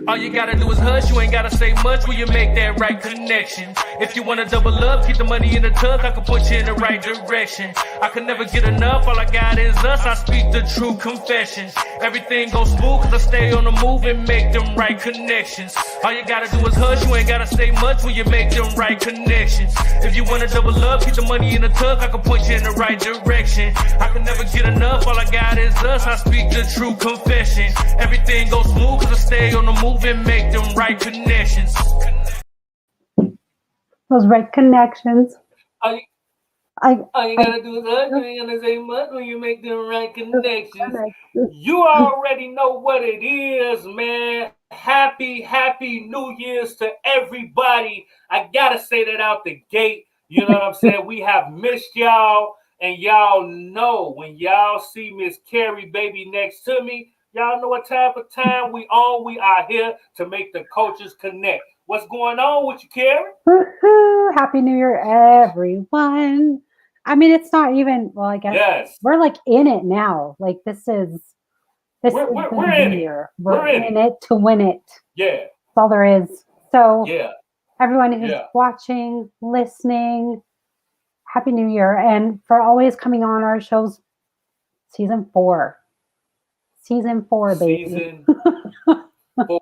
All you gotta do is hush, you ain't gotta say much when you make that right connection. If you wanna double up, keep the money in the tuck, I can put you in the right direction. I can never get enough, all I got is us, I speak the true confession. Everything goes smooth cause I stay on the move and make them right connections. All you gotta do is hush, you ain't gotta say much when you make them right connections. If you wanna double up, keep the money in the tuck, I can put you in the right direction. I can never get enough, all I got is us, I speak the true confession. Everything goes smooth cause I stay on the move and make them right connections. Those right connections. All you gotta do is hush, you ain't gonna say much when you make them right connections. You already know what it is, man. Happy New Year's to everybody. I gotta say that out the gate. You know what I'm saying? We have missed y'all, and y'all know when y'all see Miss Cari baby next to me, y'all know what type of time we on. We are here to make the cultures connect. What's going on with you, Cari? Woohoo! Happy New Year, everyone. I mean, it's not even, well, I guess we're like in it now. Like we're in it. We're in it to win it. Yeah. That's all there is. So yeah. Everyone who's watching, listening, Happy New Year. And for always coming on our shows, season 4. Season 4, baby. Season 4.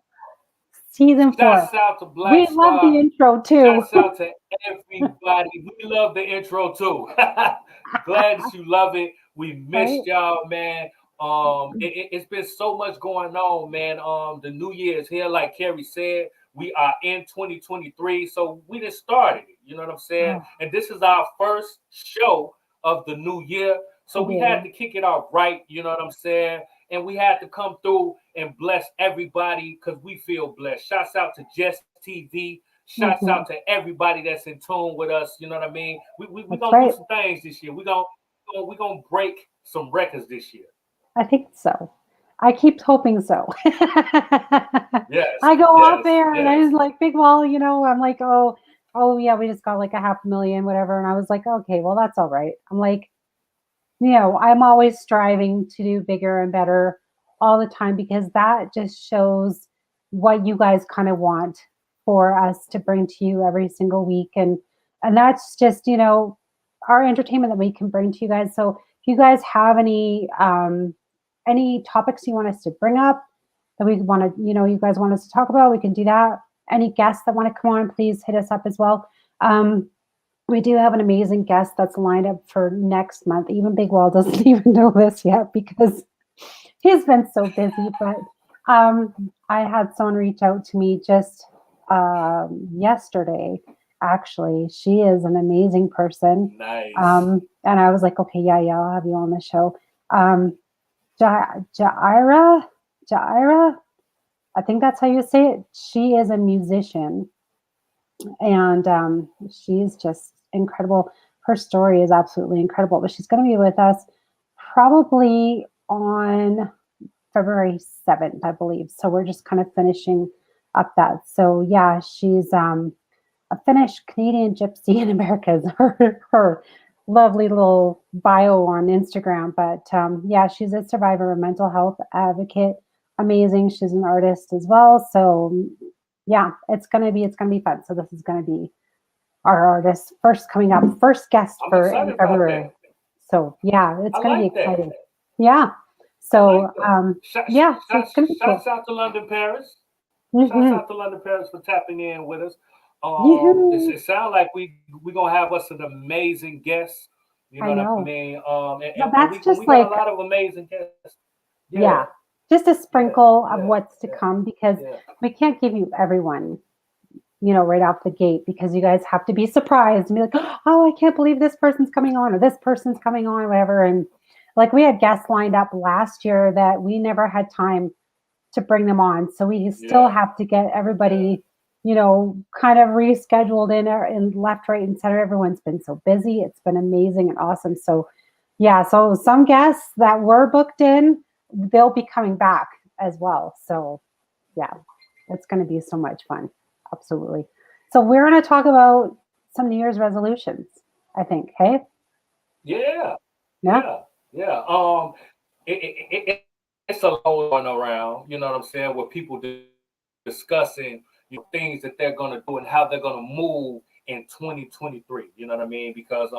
Season 4. Shouts out to Black We Star. love the intro too. Shouts out to everybody. We love the intro too. Glad that you love it. We missed y'all, man. It's been so much going on, man. The new year is here, like Cari said. We are in 2023, so we just started it. You know what I'm saying? And this is our first show of the new year, so we had to kick it off right. You know what I'm saying? And we had to come through and bless everybody because we feel blessed. Shouts out to Just TV. Shouts out to everybody that's in tune with us. You know what I mean? We're gonna do some things this year. We're gonna break some records this year. I think so. I keep hoping so. Yes. I go out there and I was like, Big Wall, you know, I'm like, oh yeah, we just got like 500,000, whatever. And I was like, okay, well, that's all right. I'm like, you know, I'm always striving to do bigger and better all the time because that just shows what you guys kind of want for us to bring to you every single week. And that's just, you know, our entertainment that we can bring to you guys. So if you guys have any topics you want us to bring up that we want to, you know, you guys want us to talk about, we can do that. Any guests that want to come on, please hit us up as well. We do have an amazing guest that's lined up for next month. Even Big Wall doesn't even know this yet because he's been so busy. But I had someone reach out to me just yesterday. Actually, she is an amazing person. Nice. And I was like, okay, yeah, I'll have you on the show. Jaira, I think that's how you say it. She is a musician, and she's just incredible. Her story is absolutely incredible. But she's going to be with us probably on February 7th, I believe. So we're just kind of finishing up that. So yeah, she's a Finnish Canadian gypsy in America is her lovely little bio on Instagram. But yeah, she's a survivor, a mental health advocate. Amazing. She's an artist as well. So yeah, it's gonna be fun. So this is gonna be our artist first coming up, first guest for February. So yeah, it's gonna be exciting. Yeah. So yeah, so it's gonna be cool. Shouts out to London, Paris. Shouts out to London, Paris for tapping in with us. It sounds like we're gonna have us an amazing guest. You know what I mean? And that's just we like got a lot of amazing guests. Yeah. Just a sprinkle of what's to come because we can't give you everyone, you know, right off the gate because you guys have to be surprised and be like, oh, I can't believe this person's coming on or this person's coming on or whatever. And like we had guests lined up last year that we never had time to bring them on. So we still have to get everybody, you know, kind of rescheduled in left, right, and center. Everyone's been so busy. It's been amazing and awesome. So yeah, so some guests that were booked in, they'll be coming back as well. So yeah, it's going to be so much fun. Absolutely. So we're going to talk about some New Year's resolutions, I think. Hey? Yeah. It's a lot going around, you know what I'm saying, what people do discussing things that they're gonna do and how they're gonna move in 2023. You know what I mean? Because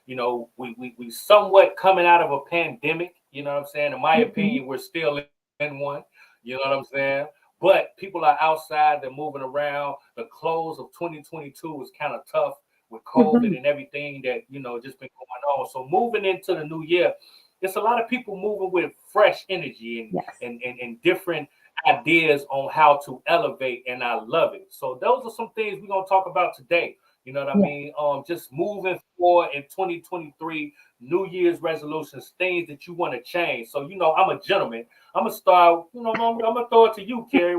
we somewhat coming out of a pandemic. You know what I'm saying? In my Mhm. opinion, we're still in one. You know what I'm saying? But people are outside, they're moving around. The close of 2022 was kind of tough with COVID Mhm. and everything that just been going on. So moving into the new year, there's a lot of people moving with fresh energy Yes. and different ideas on how to elevate, and I love it. So those are some things we're gonna talk about today. You know what I Yeah. mean? Just moving forward in 2023, New Year's resolutions, things that you want to change. So I'm a gentleman. I'm gonna start. I'm gonna throw it to you, Cari.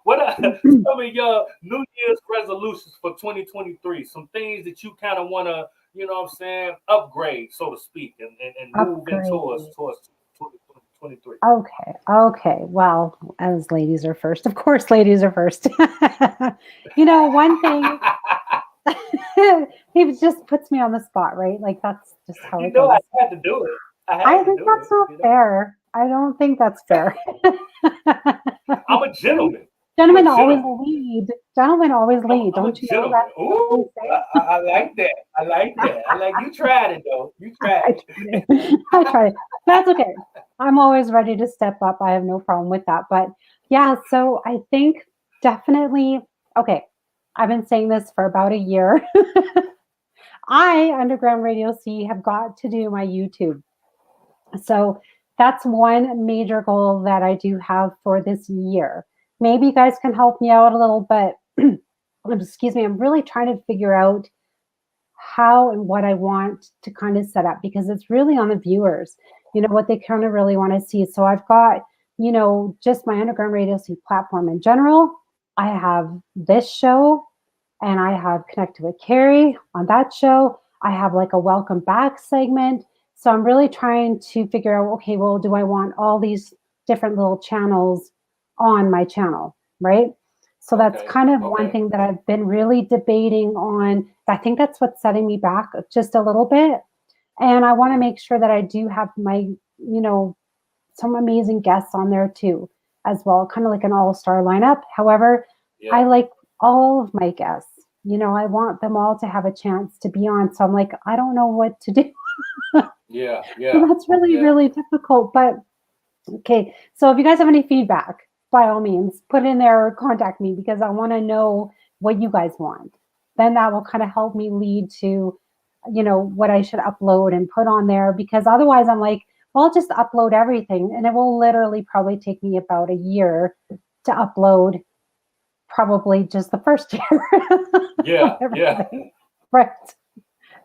What are some of your New Year's resolutions for 2023? Some things that you kind of want to, what I'm saying, upgrade, so to speak, and move in towards Upgrade. 2023. Okay. Okay. Well, as ladies are first, of course, ladies are first. One thing, he just puts me on the spot, right? Like that's just how it I goes. had to do it. I I had to think do that's not it. fair. I don't think that's fair. I'm a gentleman. I'm a Gentlemen always gentleman. lead. Gentlemen always lead. I'm a Don't you know gentleman. that's what Ooh, they I like that. I like say? that. I like you tried it though. You I tried tried it. it. I tried it. That's okay. I'm always ready to step up. I have no problem with that. But yeah, so I think definitely, okay, I've been saying this for about a year. I, Underground Radio C, have got to do my YouTube. So that's one major goal that I do have for this year. Maybe you guys can help me out a little bit. Excuse me. I'm really trying to figure out how and what I want to kind of set up because it's really on the viewers, what they kind of really want to see. So I've got, just my Underground Radio C platform in general. I have this show and I have Connected with Cari on that show. I have like a welcome back segment. So I'm really trying to figure out, okay, well, do I want all these different little channels on my channel, right? So that's Okay. kind of one Okay. thing that I've been really debating on. I think that's what's setting me back just a little bit. And I want to make sure that I do have my, some amazing guests on there too, as well, kind of like an all-star lineup. However, I Yeah. like all of my guests. I want them all to have a chance to be on. So I'm like, I don't know what to do. Yeah. So Yeah. that's really, Yeah. really difficult. But okay, so if you guys have any feedback, by all means, put it in there or contact me because I want to know what you guys want. Then that will kind of help me lead to, what I should upload and put on there because otherwise I'm like, well, I'll just upload everything and it will literally probably take me about a year to upload probably just the first year of Yeah. Yeah. everything. Right.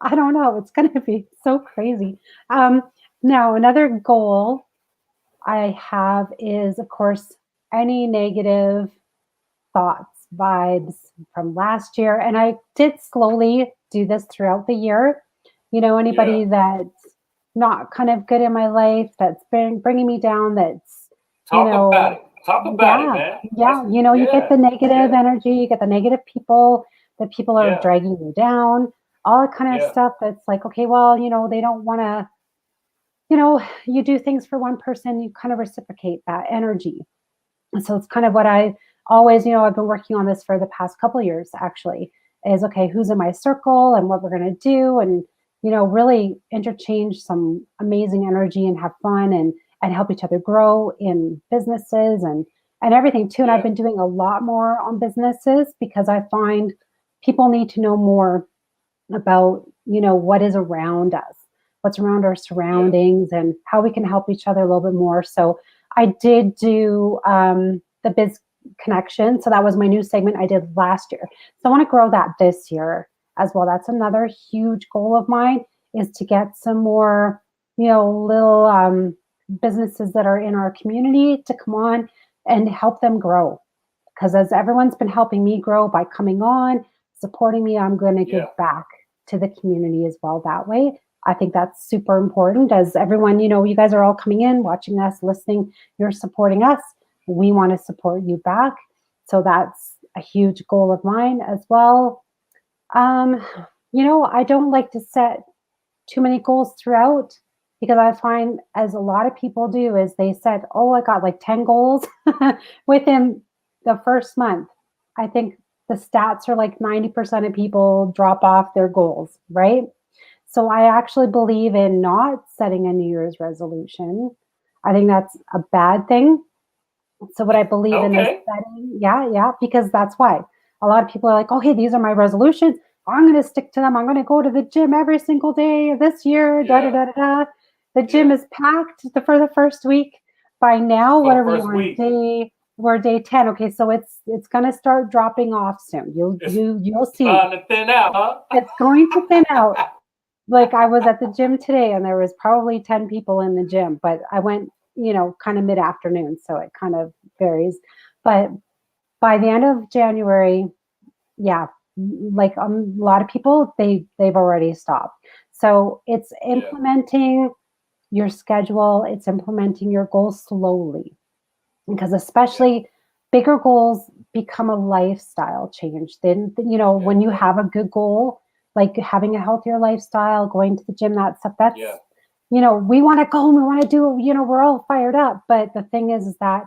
I don't know. It's going to be so crazy. Um, Now, another goal I have is, of course, any negative thoughts, vibes from last year. And I did slowly do this throughout the year. Yeah. Anybody that's not kind of good in my life, that's been bringing me down, that's, you Talk about know, it. Talk about it, yeah, man. That's yeah, you get yeah. the negative Yeah. energy, you get the negative people, the people are Yeah. dragging you down, all that kind of Yeah. stuff that's like, okay, well, they don't want to, you do things for one person, you kind of reciprocate that energy. And so it's kind of what I always, I've been working on this for the past couple of years actually, is okay, who's in my circle and what we're going to do and really interchange some amazing energy and have fun and help each other grow in businesses and everything too. And I've Yeah. been doing a lot more on businesses because I find people need to know more about what is around us, what's around our Yeah. surroundings and how we can help each other a little bit more. So I did do the biz connection. So that was my new segment I did last year. So I want to grow that this year as well. That's another huge goal of mine, is to get some more little businesses that are in our community to come on and help them grow, because as everyone's been helping me grow by coming on, supporting me, I'm going to give Yeah. back to the community as well that way. I think that's super important, as everyone, you guys are all coming in, watching us, listening, you're supporting us. We want to support you back. So that's a huge goal of mine as well. Um, I don't like to set too many goals throughout, because I find, as a lot of people do, is they set, oh, I got like 10 goals within the first month, I think the stats are like 90% of people drop off their goals, right? So I actually believe in not setting a New Year's resolution. I think that's a bad thing. So what I believe in is Okay. setting, yeah, yeah, because that's why a lot of people are like, okay, these are my resolutions. I'm going to stick to them. I'm going to go to the gym every single day this year. Da da Yeah. da da da. The gym Yeah. is packed for the first week. By now, For what the are we first on week, day? We're day 10. Okay, so it's going to start dropping off soon. it's You'll see. starting to thin out, huh? It's going to thin out. Like I was at the gym today and there was probably 10 people in the gym, but I went, kind of mid-afternoon, so it kind of varies. But by the end of January, yeah, like a lot of people, they've already stopped. So it's Yeah. implementing your schedule, it's implementing your goals slowly because Yeah. especially bigger goals become a lifestyle change. Then, Yeah. when you Yeah. have a good goal, like having a healthier lifestyle, going to the gym, that stuff, Yeah. we want to go and we want to do, we're all fired up. But the thing is that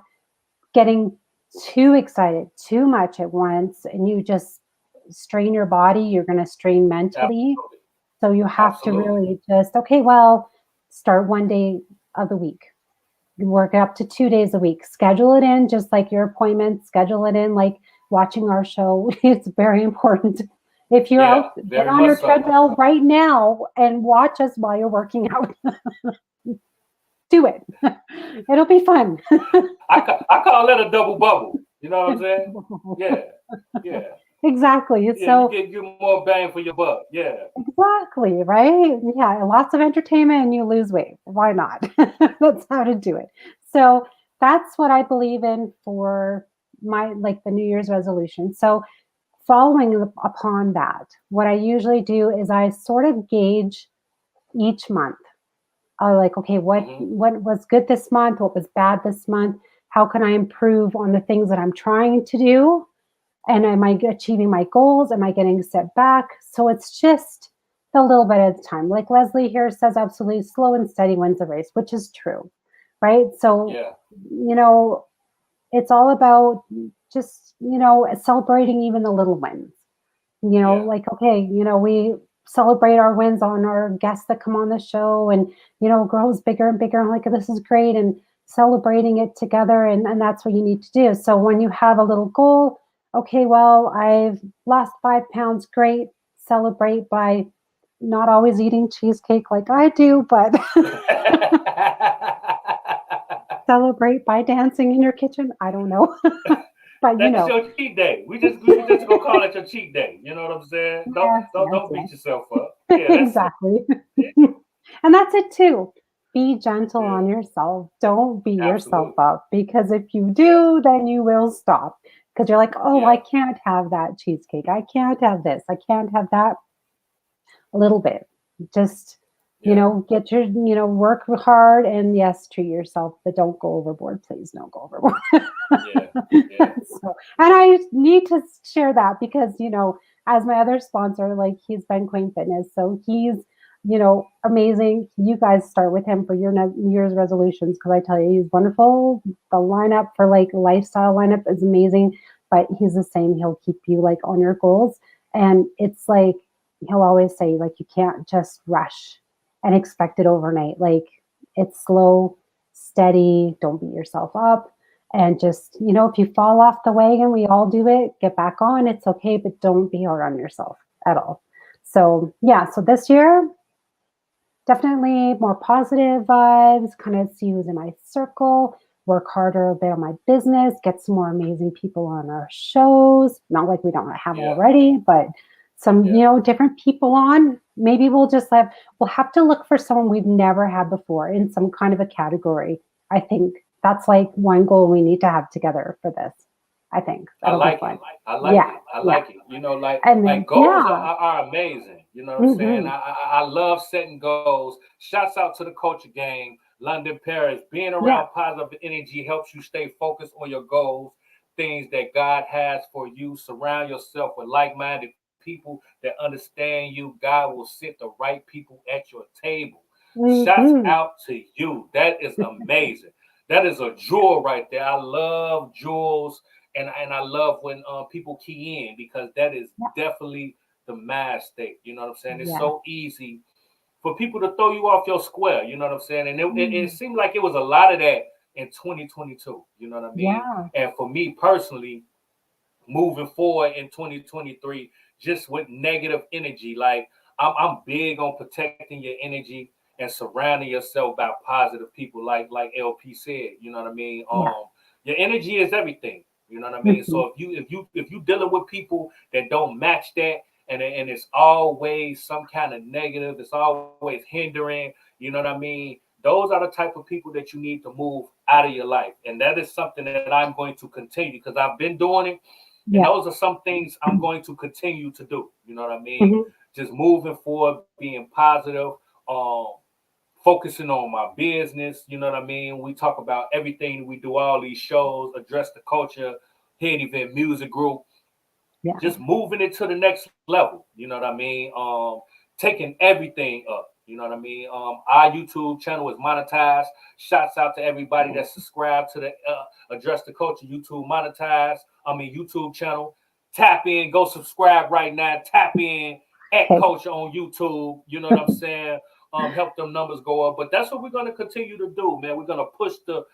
getting too excited too much at once and you just strain your body, you're going to strain mentally. Absolutely. So you have to Absolutely. really just, okay, well, start one day of the week, work up to 2 days a week, schedule it in just like your appointments, schedule it in like watching our show. It's very important. If you're Yeah. out, get Very on your much so. treadmill right now and watch us while you're working out. Do it. It'll be fun. I call that a double bubble. You know what I'm saying? Yeah. Yeah. Exactly. Yeah. You So get more bang for your buck. Yeah. exactly, right? Yeah, lots of entertainment and you lose weight. Why not? That's how to do it. So that's what I believe in for my like the New Year's resolution. So following upon that, what I usually do is I sort of gauge each month. Like, okay, Hmm. what was good this month? What was bad this month? How can I improve on the things that I'm trying to do? And am I achieving my goals? Am I getting set back? So it's just a little bit at a time. Like Leslie here says, absolutely slow and steady wins the race, which is true, right? So, Yeah. you know, it's all about just, celebrating even the little wins. Yeah. Like, okay, we celebrate our wins on our guests that come on the show and, grows bigger and bigger. I'm like, this is great. And celebrating it together. And that's what you need to do. So when you have a little goal, okay, well, I've lost 5 pounds. Great. Celebrate by not always eating cheesecake like I do, but celebrate by dancing in your kitchen. I don't know. But, That's your cheat day. We just gonna call it your cheat day. You know what I'm saying? Don't yes, don't yes, don't yes. beat yourself up. Yeah, that's it. Exactly. And that's it too. Be gentle Yeah, on yourself. Don't beat yourself absolutely. up because if you Yeah, do, then you will stop. Because you're like, oh, I yeah, can't have that cheesecake. I can't have this. I can't have that. A little bit. Just, yeah, get your, work hard and yes, treat yourself, but don't go overboard. Please don't go overboard. yeah, yeah, So, and I need to share that because, as my other sponsor, like he's Ben Queen Fitness. So he's, amazing. You guys start with him for your New Year's resolutions because I tell you, he's wonderful. The lineup for like lifestyle lineup is amazing, but he's the same. He'll keep you like on your goals. And it's like, he'll always say, like, you can't just rush and expect it overnight. Like, it's slow, steady. Don't beat yourself up and just, if you fall off the wagon, we all do it, get back on. It's okay, but don't be hard on yourself at all. So, yeah, so this year, definitely more positive vibes, kind of see who's in my circle, work harder a bit on my business, get some more amazing people on our shows. Not like we don't have yeah, already, but some, yeah. different people on. Maybe we'll have to look for someone we've never had before in some kind of a category. I think that's like one goal we need to have together for this. I think I that'll be like it. fun. I like Yeah, it. I yeah. like it. Like And like then, goals yeah. are amazing. You know what I'm saying? Hmm. I love setting goals. Shouts out to the culture gang, London, Paris. Being Yeah. around positive energy helps you stay focused on your goals, things that God has for you. Surround yourself with like-minded people that understand you. God will sit the right people at your table. Shouts Hmm. out to you. That is amazing. That is a jewel right there. I love jewels and I love when people key in, because that is Yeah. definitely the mind state. You know what I'm saying? It's Yeah. so easy for people to throw you off your square. You know what I'm saying? And it Mm. seemed like it was a lot of that in 2022. You know what I mean? Yeah. And for me personally, moving forward in 2023, just with negative energy, like I'm big on protecting your energy and surrounding yourself by positive people, like LP said. You know what I mean? Yeah. Your energy is everything. You know what I mean? Mhm. So if you dealing with people that don't match that, and it's always some kind of negative, it's always hindering. You know what I mean? Those are the type of people that you need to move out of your life, and that is something that I'm going to continue, because I've been doing it, and Yeah. those are some things I'm going to continue to do. You know what I mean? Mhm. Just moving forward, being positive, um, focusing on my business. You know what I mean? We talk about everything we do, all these shows, address the culture, head event music group, Yeah. just moving it to the next level. You know what I mean? Taking everything up. You know what I mean? Our YouTube channel is monetized. Shouts out to everybody that subscribed to the Address the Culture YouTube monetized. YouTube channel. Tap in, go subscribe right now. Tap in at Okay. Culture on YouTube. You know what I'm saying? Help them numbers go up. But that's what we're gonna continue to do, man. We're gonna push the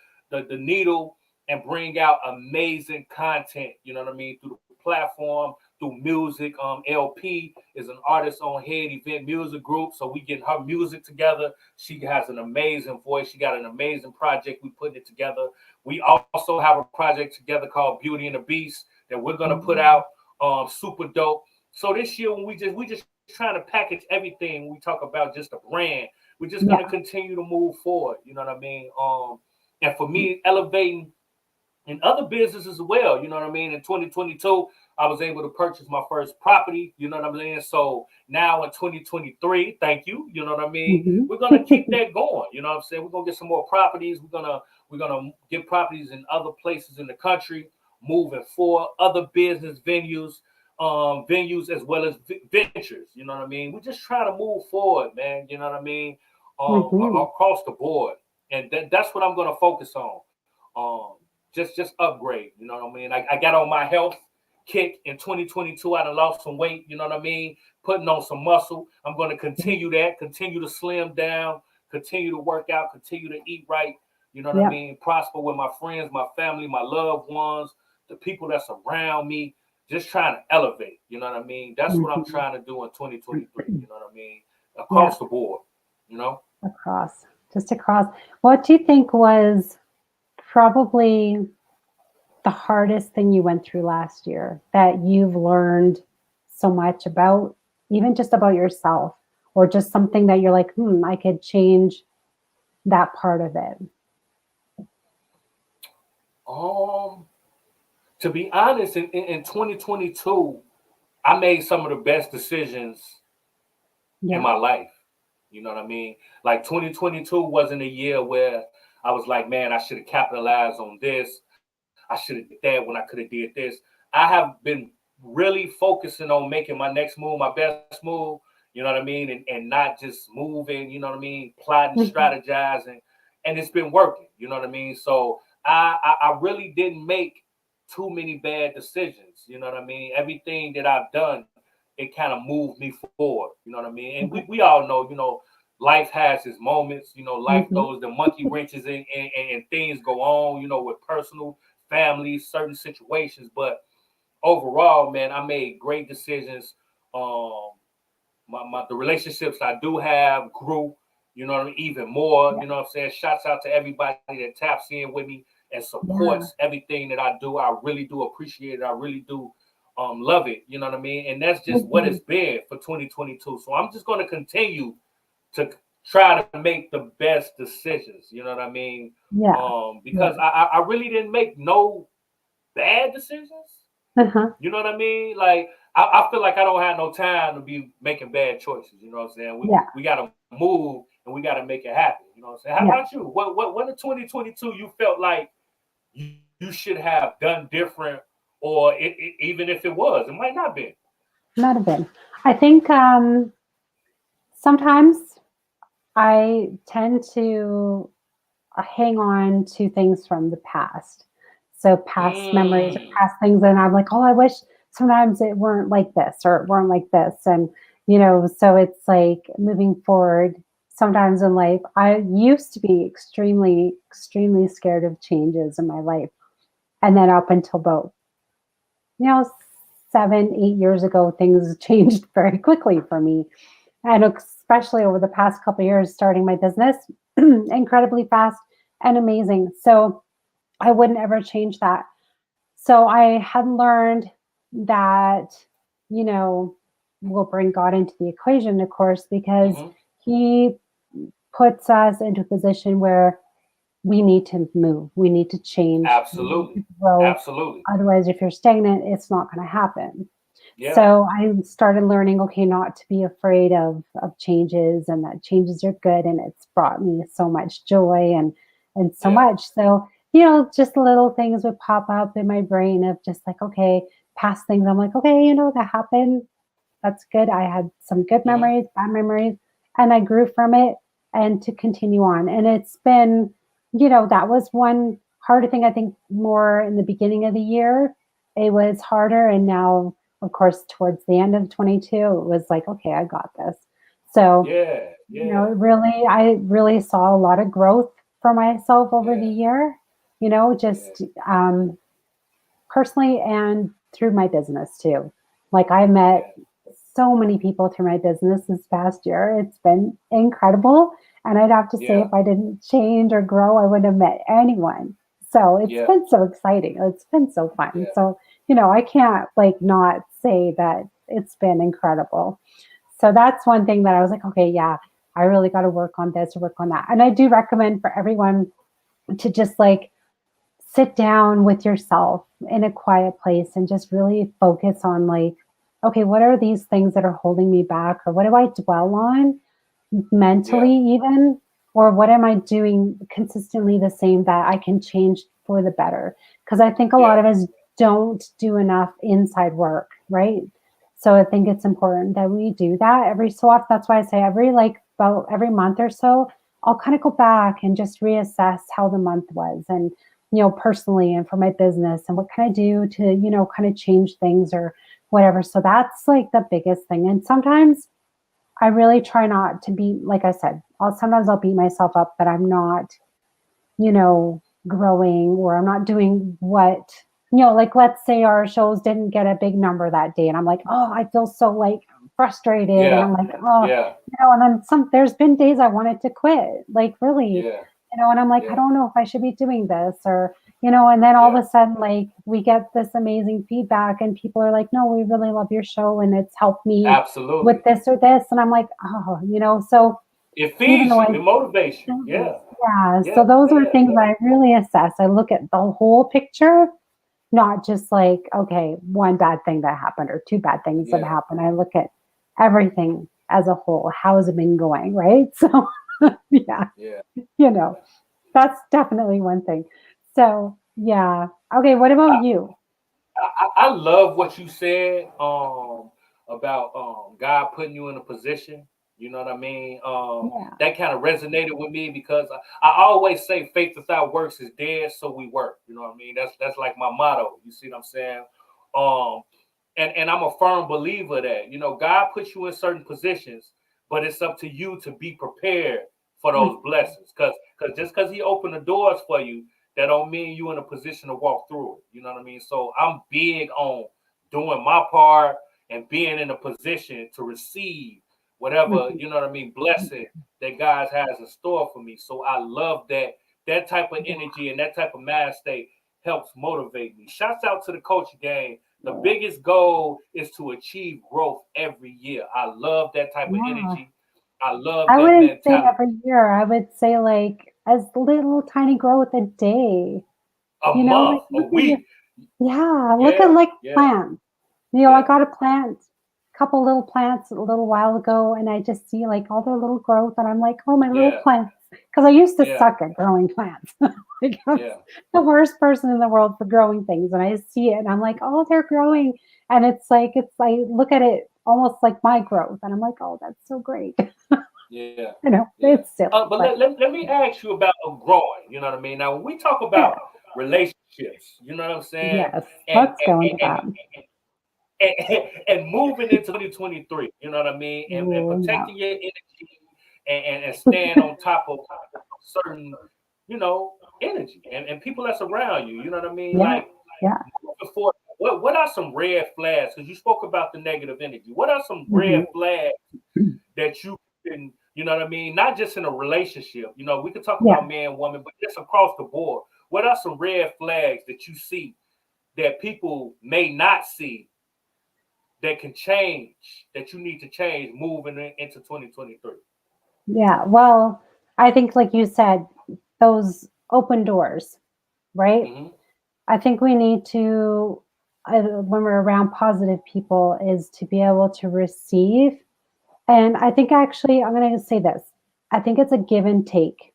needle and bring out amazing content. You know what I mean? Through the platform, through music. LP is an artist on Head Event Music Group, so we get her music together. She has an amazing voice. She got an amazing project. We put it together. We also have a project together called Beauty and the Beast that we're gonna put out. Mhm. Super dope. So this year, when we just trying to package everything, we talk about just a brand. We're just gonna Yeah. continue to move forward. You know what I mean? And for me, elevating in other businesses as well. You know what I mean? In 2022, I was able to purchase my first property. You know what I'm saying? So now in 2023, thank you. You know what I mean? Mhm. We're gonna keep that going. You know what I'm saying? We're gonna get some more properties. We're gonna get properties in other places in the country. Moving forward, other business venues as well as ventures. You know what I mean? We just try to move forward, man. You know what I mean? Mhm. Across the board, and that's what I'm gonna focus on. Just upgrade. You know what I mean? I got on my health kick in 2022. I done lost some weight. You know what I mean? Putting on some muscle. I'm going to Yeah. continue that. Continue to slim down. Continue to work out. Continue to eat right. You know what I Yeah. mean? Prosper with my friends, my family, my loved ones, the people that's around me. Just trying to elevate. You know what I mean? That's what I'm Mhm. trying to do in 2023. You know what I mean? Yeah. Across the board. You know. Across. Just across. What do you think was probably the hardest thing you went through last year that you've learned so much about, even just about yourself, or just something that you're like, I could change that part of it? Um, to be honest, in 2022, I made some of the best decisions in Yeah. my life. You know what I mean? Like 2022 wasn't a year where I was like, man, I should have capitalized on this. I should have did that when I could have did this. I have been really focusing on making my next move, my best move. You know what I mean? And not just moving. You know what I mean? Plotting, Mhm. strategizing, and it's been working. You know what I mean? So I really didn't make too many bad decisions. You know what I mean? Everything that I've done, it kind of moved me forward. You know what I mean? And we all know, life has its moments. Life Mhm. throws the monkey wrenches and things go on, with personal, family, certain situations. But overall, man, I made great decisions. Um, the relationships I do have grew, what I mean, even more. Yeah. You know what I'm saying? Shouts out to everybody that taps in with me and supports Yeah. everything that I do. I really do appreciate it. I really do love it. You know what I mean? And that's just what Mhm. it's been for 2022. So I'm just going to continue to try to make the best decisions. You know what I mean? Yeah. Because Yeah. I really didn't make no bad decisions. Uh-huh. You know what I mean? Like I feel like I don't have no time to be making bad choices. You know what I'm saying? We Yeah. we got to move and we got to make it happen. You know what I'm saying? How about Yeah. you? What in 2022 you felt like you should have done different, or even if it was, it might not be. Might have been. I think sometimes I tend to hang on to things from the past. So past memories or Mm. past things, and I'm like, oh, I wish sometimes it weren't like this or it weren't like this. And, so it's like moving forward. Sometimes in life, I used to be extremely, extremely scared of changes in my life. And then up until about, you know, 7, 8 years ago, things changed very quickly for me. And especially over the past couple of years, starting my business, incredibly fast and amazing. So I wouldn't ever change that. So I had learned that, you know, we'll bring God into the equation, of course, because Hmm. He puts us into a position where we need to move, we need to change, we need to Absolutely. grow. Absolutely. Otherwise, if you're stagnant, it's not going to happen. Yeah. So I started learning, okay, not to be afraid of changes, and that changes are good, and it's brought me so much joy and so Yeah. much. So, just little things would pop up in my brain of just like, okay, past things. I'm like, okay, that happened. That's good. I had some good Hmm. memories, bad memories, and I grew from it and to continue on. And it's been, that was one harder thing, I think, more in the beginning of the year. It was harder. And now, of course, towards the end of 22, it was like, okay, I got this. So, Yeah. Yeah. I really saw a lot of growth for myself over the Yeah. year, Yeah. just personally and through my business too. Like I met Yeah. so many people through my business this past year. It's been incredible. And I'd have to say, Yeah. if I didn't change or grow, I wouldn't have met anyone. So it's Yeah. been so exciting. It's been so fun. Yeah. So, I can't like not say that it's been incredible. So that's one thing that I was like, okay, yeah, I really got to work on this or work on that. And I do recommend for everyone to just like sit down with yourself in a quiet place and just really focus on like, okay, what are these things that are holding me back, or what do I dwell on mentally Yeah. even, or what am I doing consistently the same that I can change for the better? Because I think a lot Yeah. of us don't do enough inside work, right? So I think it's important that we do that every so often. That's why I say every like about every month or so, I'll kind of go back and just reassess how the month was, and personally and for my business, and what can I do to kind of change things or whatever. So that's like the biggest thing. And sometimes I really try not to be, like I said, I'll beat myself up that I'm not, growing, or I'm not doing what, like let's say our shows didn't get a big number that day. And I'm like, oh, I feel so like frustrated. And Yeah. I'm like, oh, Yeah. and then there's been days I wanted to quit, like really, Yeah. and I'm like, I Yeah. don't know if I should be doing this, or, and then all Yeah. of a sudden, like we get this amazing feedback and people are like, no, we really love your show and it's helped me with Absolutely. this or this. And I'm like, oh, so It even feeds though you. I It motivates you. yes, Yeah. yeah. So Yeah. those are Yeah. things Yeah. I really assess. I look at the whole picture, not just like, okay, one bad thing that happened or two bad things that Yeah. happened. I look at everything as a whole. How has it been going? Right. So, yeah, Yeah. you know, that's definitely one thing. So, yeah. Okay. What about you? I love what you said about God putting you in a position. You know what I mean? Yeah. That kind of resonated with me because I always say faith without works is dead, so we work. You know what I mean? That's like my motto. You see what I'm saying? Um, and I'm a firm believer that God puts you in certain positions, but it's up to you to be prepared for Mm. those blessings. Because just because He opened the doors for you, that don't mean you in a position to walk through it. You know what I mean? So I'm big on doing my part and being in a position to receive whatever, Mhm. blessing that God has in store for me. So I love that type of energy and that type of mind state helps motivate me. Shouts out to the coaching game. The biggest goal is to achieve growth every year. I love that type of Yeah. energy. I love I that wouldn't say mentality. every year. I would say like as little tiny growth a day. A Like month, a look at your week. yeah, look at Yeah, like yeah, plants. I yeah, got a plant, a couple little plants a little while ago, and I just see like all their little growth, and I'm like, oh, my little yeah, plants. Because I used to yeah, suck at growing plants. Like I was yeah, the worst person in the world for growing things, and I see it, and I'm like, oh, they're growing, and it's like look at it almost like my growth, and I'm like, oh, that's so great. yeah, yeah. It's silly, But but let me ask you about growing. You know what I mean? Now, when we talk about yeah. relationships. You know what I'm saying? Yes. And Let's go into that. and moving into 2023. You know what I mean? And Ooh, yeah. protecting your energy and staying on top of certain, energy and people that's around you. You know what I mean? Yeah. Like Yeah. moving forward, what are some red flags? Because you spoke about the negative energy. What are some Hmm. red flags that you can, you know what I mean? Not just in a relationship. We could talk Yeah. about man, woman, but just across the board. What are some red flags that you see that people may not see that can change, that you need to change moving into 2023? Yeah. Well, I think, like you said, those open doors, right? Mm-hmm. I think we need to, when we're around positive people, is to be able to receive. And I think actually, I'm going to say this, I think it's a give and take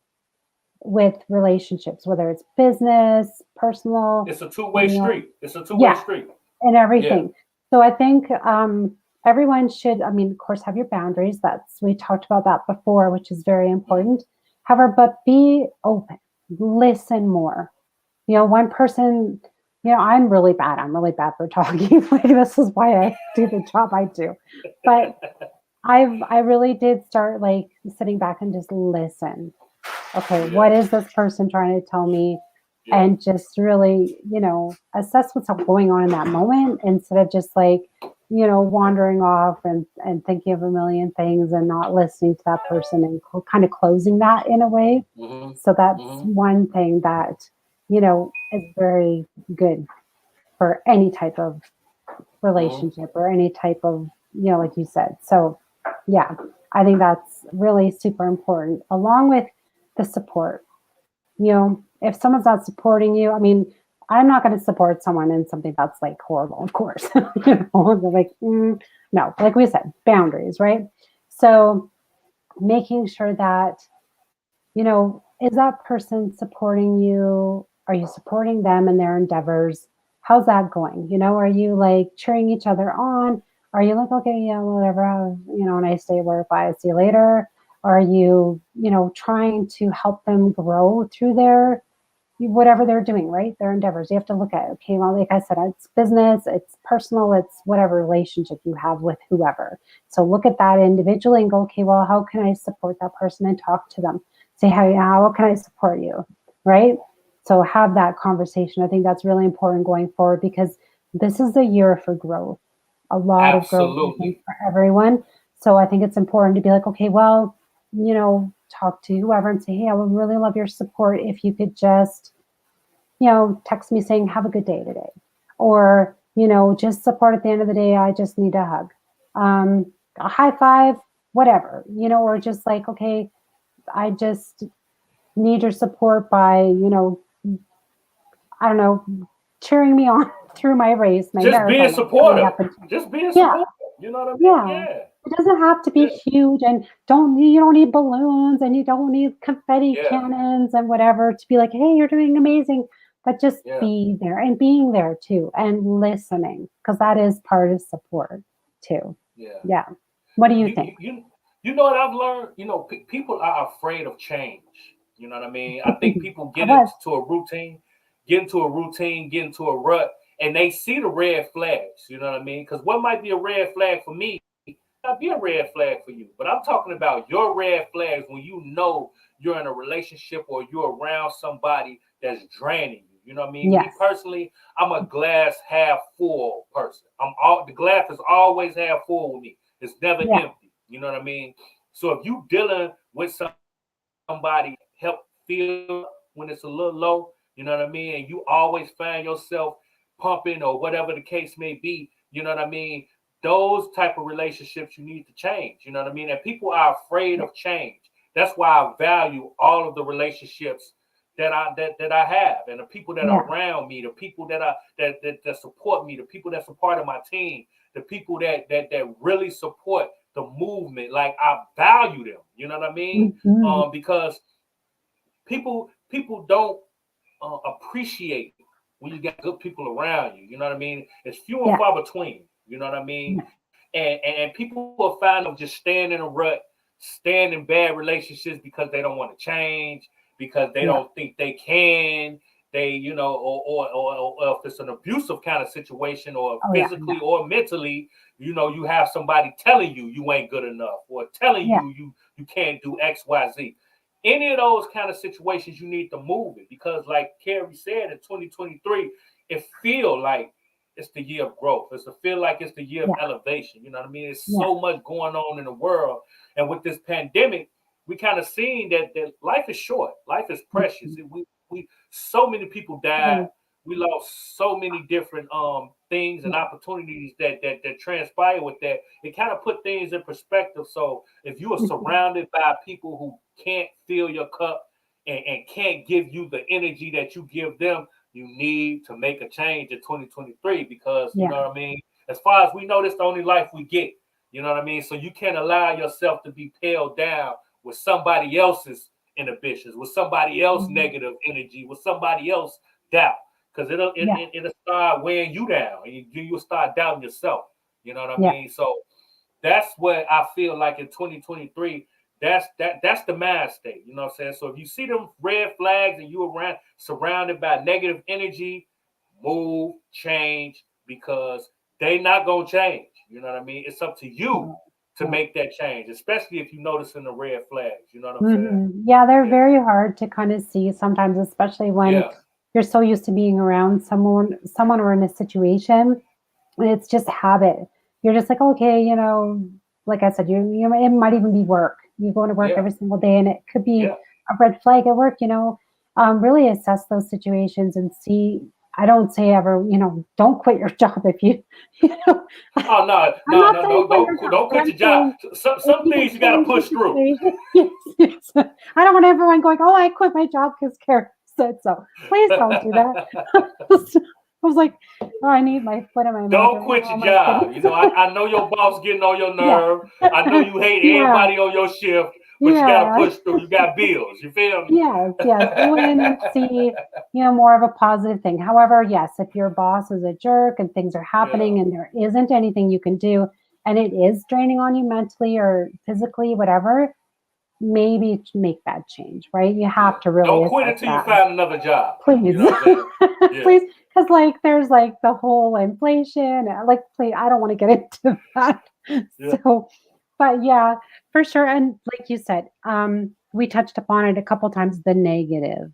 with relationships, whether it's business, personal, It's a two-way you know, street. It's a two-way yeah, street. and Yeah. everything. So I think everyone should, I mean, of course, have your boundaries. We talked about that before, which is very Mm-hmm. important. However, but be open, listen more. One person, I'm really bad. I'm really bad for talking. Like, this is why I do the job I do. But I really did start like sitting back and just listen. Okay, Yeah. what is this person trying to tell me? Yeah. And just really, assess what's going on in that moment instead of just like, wandering off and thinking of a million things and not listening to that person and kind of closing that in a way. Mm-hmm. So that's Mm-hmm. one thing that, is very good for any type of Mm-hmm. relationship or any type of, like you said. So, yeah, I think that's really super important, along with the support. If someone's not supporting you, I mean, I'm not going to support someone in something that's like horrible, of course. Like, no, like we said, boundaries, right? So, making sure that, is that person supporting you? Are you supporting them in their endeavors? How's that going? Are you like cheering each other on? Are you like, okay, yeah, whatever, have, a nice day, where bye, see you later? Are you, trying to help them grow through their whatever they're doing, right? Their endeavors. You have to look at, okay, well, like I said, it's business, it's personal, it's whatever relationship you have with whoever. So look at that individually and go, okay, well, how can I support that person and talk to them? Say, how can I support you? Right? So have that conversation. I think that's really important going forward because this is the year for growth. A lot of growth, I think, Absolutely. for everyone. So I think it's important to be like, okay, well, talk to whoever and say, hey, I would really love your support if you could just, text me saying, have a good day today. Or, just support at the end of the day. I just need a hug, a high five, whatever, or just like, okay, I just need your support by, I don't know, cheering me on through my race, my Just being marathon, whatever it supportive. happens. Just being Yeah. supportive. You know what I mean? Yeah. Yeah. It doesn't have to be Yeah. huge and you don't need balloons and you don't need confetti Yeah. cannons and whatever to be like, hey, you're doing amazing. But just Yeah. be there and being there too and listening because that is part of support too. Yeah. Yeah. What do you You, think? you, you, you know what I've learned? People are afraid of change. You know what I mean? I think people I was. get into a rut, and they see the red flags. You know what I mean? Because what might be a red flag for me might not be a red flag for you. But I'm talking about your red flags when you know you're in a relationship or you're around somebody that's draining you. You know what I mean? Me Yes. personally, I'm a glass half full person. The glass is always half full with me. It's never Yeah. empty. You know what I mean? So if you dealing with somebody help fill you up when it's a little low, you know what I mean, and you always find yourself pumping or whatever the case may be, you know what I mean? Those type of relationships you need to change. You know what I mean? And people are afraid of change. That's why I value all of the relationships that I have, and the people that are Yeah. around me, the people that support me, the people that's a part of my team, the people that really support the movement. Like, I value them. You know what I mean? Hmm. Because people don't appreciate when you got good people around you. You know what I mean? It's few and Yeah. far between. You know what I mean? And people will find them just staying in a rut, staying in bad relationships because they don't want to change, because they Yeah. don't think they can. they, or if it's an abusive kind of situation, or Oh yeah, no. physically or mentally, you have somebody telling you ain't good enough, or telling Yeah. you can't do XYZ. Any of those kind of situations, you need to move it, because, like Cari said, in 2023, it feel like it's the year of growth. It's to feel like it's the year of Yeah. elevation. You know what I mean? There's Yeah. so much going on in the world, and with this pandemic, we kind of seen that life is short, life is precious. Mhm. We so many people It died. is. We lost so many different things and Yeah. opportunities that transpire with that. It kind of put things in perspective. So if you are Mhm. surrounded by people who can't fill your cup, and can't give you the energy that you give them, you need to make a change in 2023, because you Yeah. know what I mean. As far as we know, this the only life we get. You know what I mean. So you can't allow yourself to be paled down with somebody else's inhibitions, with somebody else Mhm. negative energy, with somebody else doubt, because Yeah. it'll start weighing you down, and you'll start doubting yourself. You know what I Yeah. mean? So that's what I feel like in 2023. That's the mind state. You know what I'm saying? So if you see them red flags and you around surrounded by negative energy, move, change, because they not gonna change. You know what I mean? It's up to you No. to No. make that change, especially if you noticing the red flags. You know what I'm saying? Yeah, they're Yeah. very hard to kind of see sometimes, especially when Yeah. you're so used to being around someone or in a situation, and it's just habit. You're just like, okay, like I said, it might even be work. You go to work Yeah. every single day, and it could be Yeah. a red flag at work. Really assess those situations and see. I don't say ever, don't quit your job if you, you know. Oh no, I'm no, not no, saying no! quit Don't your job, don't but quit I'm your job. saying if Some you can things you got to change the push through. situation. Yes, yes. I don't want everyone going, "Oh, I quit my job because Karen said so." Please don't do that. I was like, "Oh, I need my foot in my mouth Don't right now." quit Oh your my job. goodness. I know your boss getting on your Yeah. nerve. I know you hate Yeah. everybody on your shift, but you got to Yeah. push through. You got bills. You feel me? Yes, yes. Go in and see, more of a positive thing. However, yes, if your boss is a jerk and things are Yeah, happening and there isn't anything you can do and it is draining on you mentally or physically, whatever, maybe make that change, right? You yeah. have to really Don't quit assess until you that. find another job. You Please. know what I'm saying? Yeah, Please, because like there's like the whole inflation, like please, I don't want to get into that. yeah. So, but yeah, for sure. And like you said, we touched upon it a couple times, the negative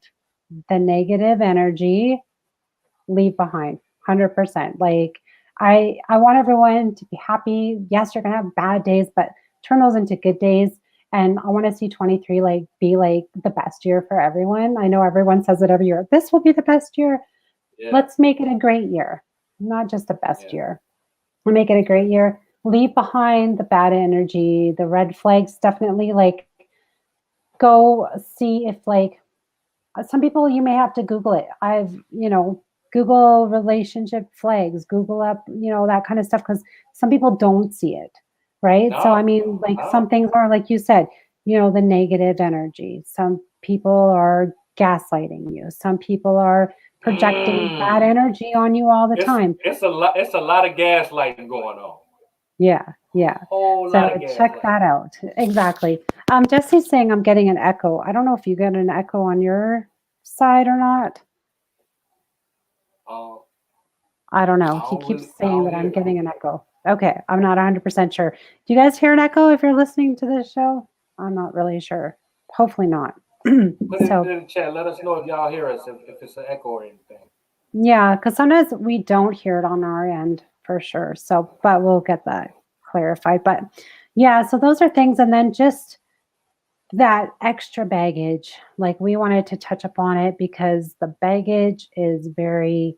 energy, leave behind 100%. Like I want everyone to be happy. Yes, you're gonna have bad days, but turn those into good days. And I want to see 23 like be like the best year for everyone. I know everyone says it every year. This will be the best year. Yeah, Let's make it a great year, not just the best yeah, year. We make it a yeah. great year. Leave behind the bad energy, the red flags. Definitely like go see if like some people you may have to Google it. Google relationship flags, Google up, that kind of stuff because some people don't see it, right? So I No, mean, like some no. things are like you said, the negative energy. Some people are gaslighting you. Some people are projecting bad Mm. energy on you all the time. It's a lot of gaslighting going on. Yeah, yeah. Whole So lot of check gaslighting. that out. Exactly. Jesse's saying I'm getting an echo. I don't know if you get an echo on your side or not. Um, I don't know. He keeps I saying don't that I'm hear it. getting an echo. Okay, I'm not 100% sure. Do you guys hear an echo if you're listening to this show? I'm not really sure. Hopefully not. Put it So, in the chat. Let us know if y'all hear us, if it's an echo or anything. yeah, because sometimes we don't hear it on our end for sure. So, but we'll get that clarified. But yeah, so those are things. And then just that extra baggage, like we wanted to touch upon it because the baggage is very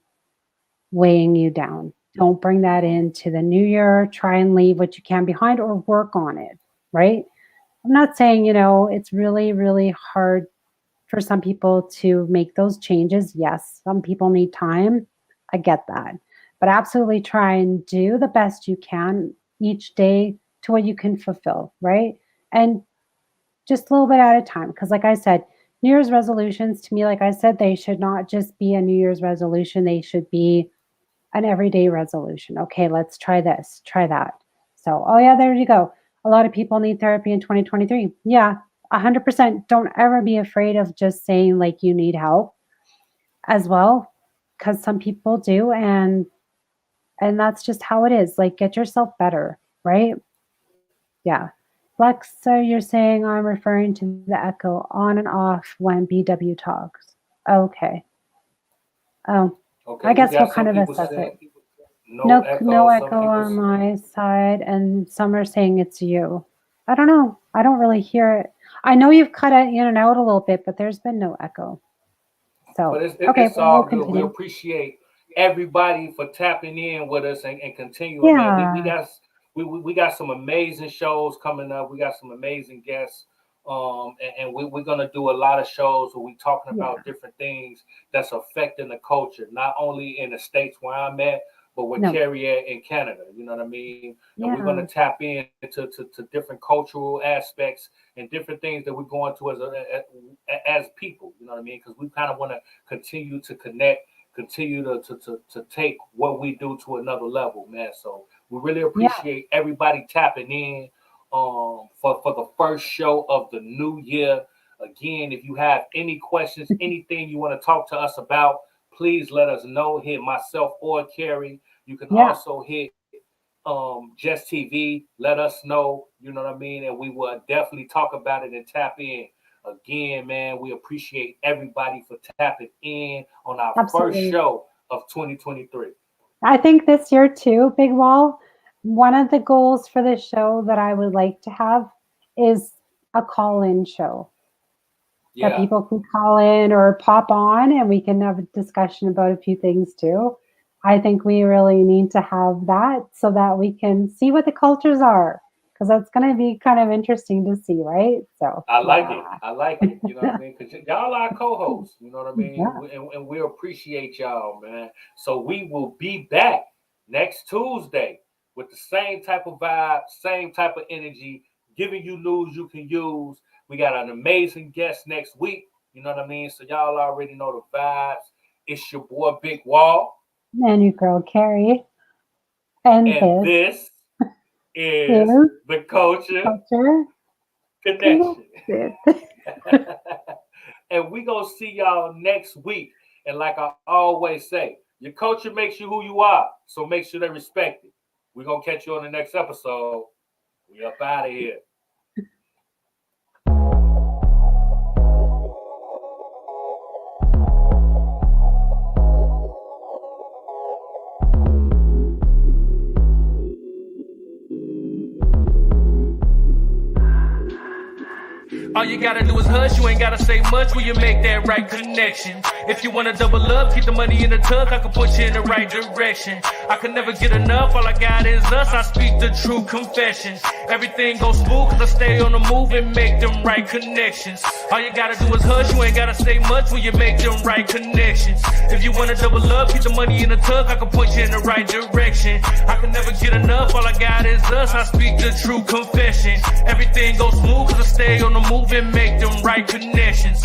weighing you down. Don't bring that Mm-hmm. into the new year. Try and leave what you can behind or work on it, right? I'm not saying, it's really, really hard for some people to make those changes. Yes, some people need time. I get that. But absolutely try and do the best you can each day to what you can fulfill, right? And just a little bit at a time. Because, like I said, New Year's resolutions to me, like I said, they should not just be a New Year's resolution. They should be an everyday resolution. Okay, let's try this, try that. So, oh yeah, there you go. A lot of people need therapy in 2023. Yeah, 100%. Don't ever be afraid of just saying like you need help. as well, because some people do, and that's just how it is. Like, get yourself better, right? Yeah. Lexa, you're saying I'm referring to the echo on and off when BW talks. Okay. Oh, Okay, I we guess we'll got some kind of people assess saying it. no No, no echo. Some echo people on my side, and some are saying it's you. I don't know. I don't really hear it. I know you've cut it in and out a little bit, but there's been no echo. So, but okay, it's well, we'll all good. We continue. appreciate everybody for tapping in with us and continuing, man. Yeah, We got some amazing shows coming up. We got some amazing guests. And we're gonna do a lot of shows where we talking about yeah, different things that's affecting the culture, not only in the states where I'm at, but with no, Cari in Canada. You know what I mean? And we're yeah, gonna tap into to different cultural aspects and different things that we're going to as people. You know what I mean? Because we kind of want to continue to connect, continue to take what we do to another level, man. So we really yeah, appreciate everybody tapping in for the first show of the new year. Again, if you have any questions, anything you want to talk to us about, please let us know. Hit myself or Cari. You can yeah. also hit Just TV. Let us know. You know what I mean, and we will definitely talk about it and tap in. Again, man, we appreciate everybody for tapping in on our first Absolutely. show of 2023. I think this year too, Big Wall, one of the goals for this show that I would like to have is a call-in show that Yeah, people can call in or pop on and we can have a discussion about a few things too. I think we really need to have that so that we can see what the cultures are, because that's going to be kind of interesting to see, right? So, I like yeah. it. I like it. You know what I mean? Because y'all are co-hosts. You know what I mean? Yeah. And we appreciate y'all, man. So we will be back next Tuesday with the same type of vibe, same type of energy, giving you news you can use. We got an amazing guest next week. You know what I mean? So y'all already know the vibes. It's your boy Big Wall, And your girl, Cari. And and this this is is the Culture Culture Connection. Connected. And we gonna see y'all next week. And like I always say, your culture makes you who you are. So make sure they respect it. We're gonna catch you on the next episode. We up out of here. All you gotta do is hush, you ain't gotta say much when you make that right connection. If you wanna double up, keep the money in the tuck, I can put you in the right direction. I can never get enough, all I got is us, I speak the true confessions. Everything goes smooth cause I stay on the move and make them right connections. All you gotta do is hush, you ain't gotta say much when you make them right connections. If you wanna double up, keep the money in the tuck, I can put you in the right direction. I can never get enough, all I got is us, I speak the true confession. Everything goes smooth cause I stay on the move and make them right connections.